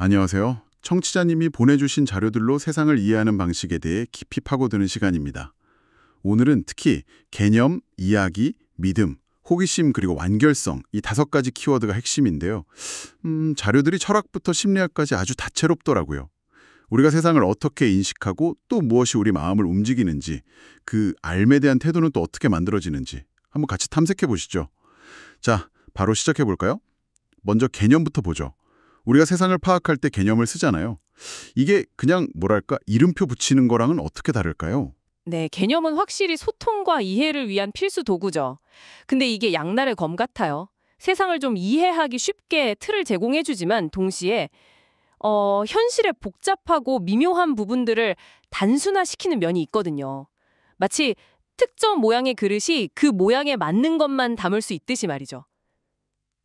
안녕하세요. 청취자님이 보내주신 자료들로 세상을 이해하는 방식에 대해 깊이 파고드는 시간입니다. 오늘은 특히 개념, 이야기, 믿음, 호기심 그리고 완결성 이 5가지 키워드가 핵심인데요. 자료들이 철학부터 심리학까지 아주 다채롭더라고요. 우리가 세상을 어떻게 인식하고 또 무엇이 우리 마음을 움직이는지, 그 삶에 대한 태도는 또 어떻게 만들어지는지 한번 같이 탐색해 보시죠. 자, 바로 시작해 볼까요? 먼저 개념부터 보죠. 우리가 세상을 파악할 때 개념을 쓰잖아요. 이게 그냥 뭐랄까 이름표 붙이는 거랑은 어떻게 다를까요? 네, 개념은 확실히 소통과 이해를 위한 필수 도구죠. 근데 이게 양날의 검 같아요. 세상을 좀 이해하기 쉽게 틀을 제공해주지만 동시에 현실의 복잡하고 미묘한 부분들을 단순화시키는 면이 있거든요. 마치 특정 모양의 그릇이 그 모양에 맞는 것만 담을 수 있듯이 말이죠.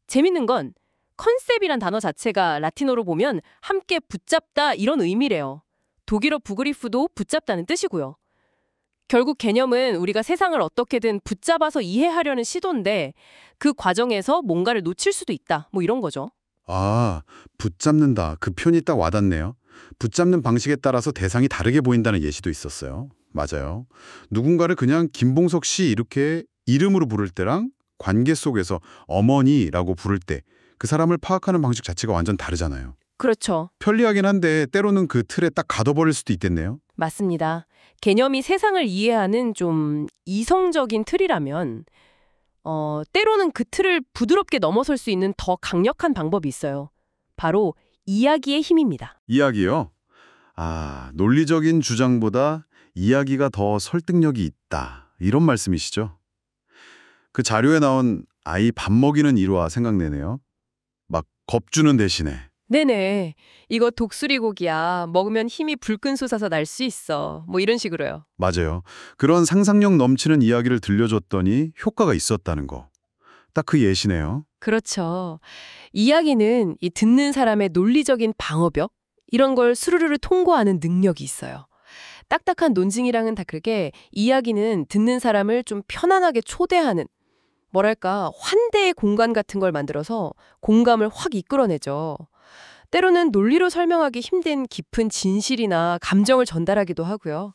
재밌는 건 컨셉이란 단어 자체가 라틴어로 보면 함께 붙잡다 이런 의미래요. 독일어 부그리프도 붙잡다는 뜻이고요. 결국 개념은 우리가 세상을 어떻게든 붙잡아서 이해하려는 시도인데 그 과정에서 뭔가를 놓칠 수도 있다. 뭐 이런 거죠. 아, 붙잡는다. 그 표현이 딱 와닿네요. 붙잡는 방식에 따라서 대상이 다르게 보인다는 예시도 있었어요. 맞아요. 누군가를 그냥 김봉석 씨 이렇게 이름으로 부를 때랑 관계 속에서 어머니라고 부를 때 그 사람을 파악하는 방식 자체가 완전 다르잖아요. 그렇죠. 편리하긴 한데 때로는 그 틀에 딱 가둬버릴 수도 있겠네요. 맞습니다. 개념이 세상을 이해하는 좀 이성적인 틀이라면 때로는 그 틀을 부드럽게 넘어설 수 있는 더 강력한 방법이 있어요. 바로 이야기의 힘입니다. 이야기요? 아, 논리적인 주장보다 이야기가 더 설득력이 있다. 이런 말씀이시죠? 그 자료에 나온 아이 밥 먹이는 일화 생각내네요. 막 겁주는 대신에. 네네. 이거 독수리 고기야. 먹으면 힘이 불끈 솟아서 날 수 있어. 뭐 이런 식으로요. 맞아요. 그런 상상력 넘치는 이야기를 들려줬더니 효과가 있었다는 거. 딱 그 예시네요. 그렇죠. 이야기는 이 듣는 사람의 논리적인 방어벽 이런 걸 스르르르 통과하는 능력이 있어요. 딱딱한 논증이랑은 다르게 이야기는 듣는 사람을 좀 편안하게 초대하는 뭐랄까 환대의 공간 같은 걸 만들어서 공감을 확 이끌어내죠. 때로는 논리로 설명하기 힘든 깊은 진실이나 감정을 전달하기도 하고요.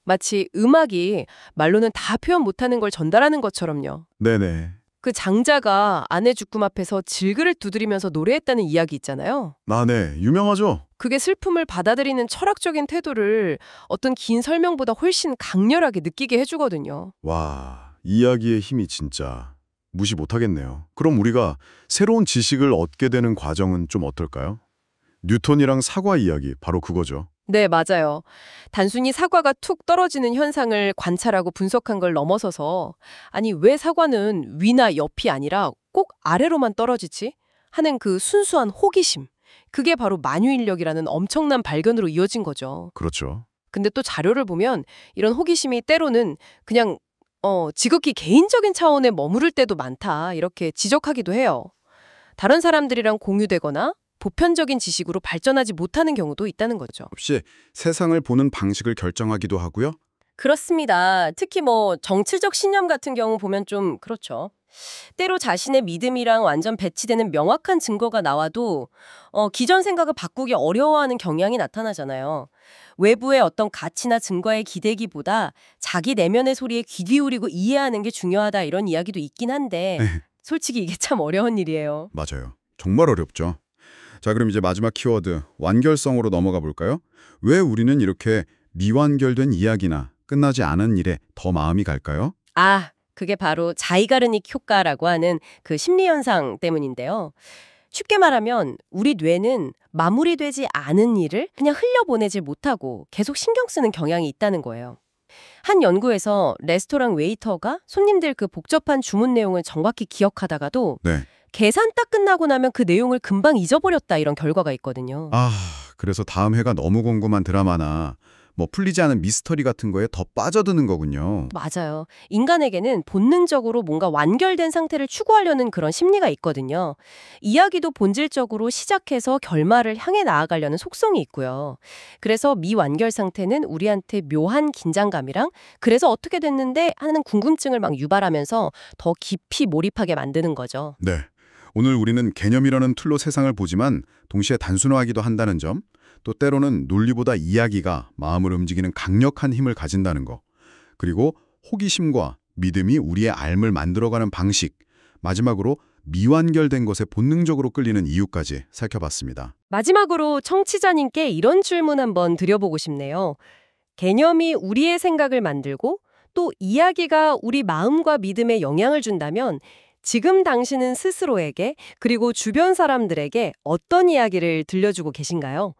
마치 음악이 말로는 다 표현 못하는 걸 전달하는 것처럼요. 네네. 그 장자가 아내 죽금 앞에서 질그를 두드리면서 노래했다는 이야기 있잖아요. 네. 유명하죠? 그게 슬픔을 받아들이는 철학적인 태도를 어떤 긴 설명보다 훨씬 강렬하게 느끼게 해주거든요. 와, 이야기의 힘이 진짜 무시 못하겠네요. 그럼 우리가 새로운 지식을 얻게 되는 과정은 좀 어떨까요? 뉴턴이랑 사과 이야기, 바로 그거죠. 네, 맞아요. 단순히 사과가 툭 떨어지는 현상을 관찰하고 분석한 걸 넘어서서 아니 왜 사과는 위나 옆이 아니라 꼭 아래로만 떨어지지? 하는 그 순수한 호기심. 그게 바로 만유인력이라는 엄청난 발견으로 이어진 거죠. 그렇죠. 근데 또 자료를 보면 이런 호기심이 때로는 그냥 지극히 개인적인 차원에 머무를 때도 많다 이렇게 지적하기도 해요. 다른 사람들이랑 공유되거나 보편적인 지식으로 발전하지 못하는 경우도 있다는 거죠. 혹시 세상을 보는 방식을 결정하기도 하고요? 그렇습니다. 특히 정치적 신념 같은 경우 보면 좀 그렇죠. 때로 자신의 믿음이랑 완전 배치되는 명확한 증거가 나와도 기존 생각을 바꾸기 어려워하는 경향이 나타나잖아요. 외부의 어떤 가치나 증거에 기대기보다 자기 내면의 소리에 귀 기울이고 이해하는 게 중요하다 이런 이야기도 있긴 한데 네. 솔직히 이게 참 어려운 일이에요. 맞아요. 정말 어렵죠. 자, 그럼 이제 마지막 키워드, 완결성으로 넘어가 볼까요? 왜 우리는 이렇게 미완결된 이야기나 끝나지 않은 일에 더 마음이 갈까요? 그게 바로 자이가르닉 효과라고 하는 그 심리 현상 때문인데요. 쉽게 말하면 우리 뇌는 마무리되지 않은 일을 그냥 흘려보내질 못하고 계속 신경 쓰는 경향이 있다는 거예요. 한 연구에서 레스토랑 웨이터가 손님들 그 복잡한 주문 내용을 정확히 기억하다가도 네. 계산 딱 끝나고 나면 그 내용을 금방 잊어버렸다 이런 결과가 있거든요. 그래서 다음 회가 너무 궁금한 드라마나 풀리지 않은 미스터리 같은 거에 더 빠져드는 거군요. 맞아요. 인간에게는 본능적으로 뭔가 완결된 상태를 추구하려는 그런 심리가 있거든요. 이야기도 본질적으로 시작해서 결말을 향해 나아가려는 속성이 있고요. 그래서 미완결 상태는 우리한테 묘한 긴장감이랑 그래서 어떻게 됐는데 하는 궁금증을 막 유발하면서 더 깊이 몰입하게 만드는 거죠. 네. 오늘 우리는 개념이라는 틀로 세상을 보지만 동시에 단순화하기도 한다는 점, 또 때로는 논리보다 이야기가 마음을 움직이는 강력한 힘을 가진다는 거, 그리고 호기심과 믿음이 우리의 삶을 만들어가는 방식, 마지막으로 미완결된 것에 본능적으로 끌리는 이유까지 살펴봤습니다. 마지막으로 청취자님께 이런 질문 한번 드려보고 싶네요. 개념이 우리의 생각을 만들고 또 이야기가 우리 마음과 믿음에 영향을 준다면 지금 당신은 스스로에게 그리고 주변 사람들에게 어떤 이야기를 들려주고 계신가요?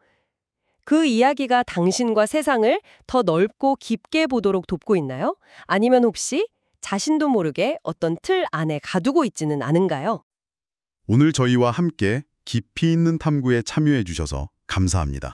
그 이야기가 당신과 세상을 더 넓고 깊게 보도록 돕고 있나요? 아니면 혹시 자신도 모르게 어떤 틀 안에 가두고 있지는 않은가요? 오늘 저희와 함께 깊이 있는 탐구에 참여해 주셔서 감사합니다.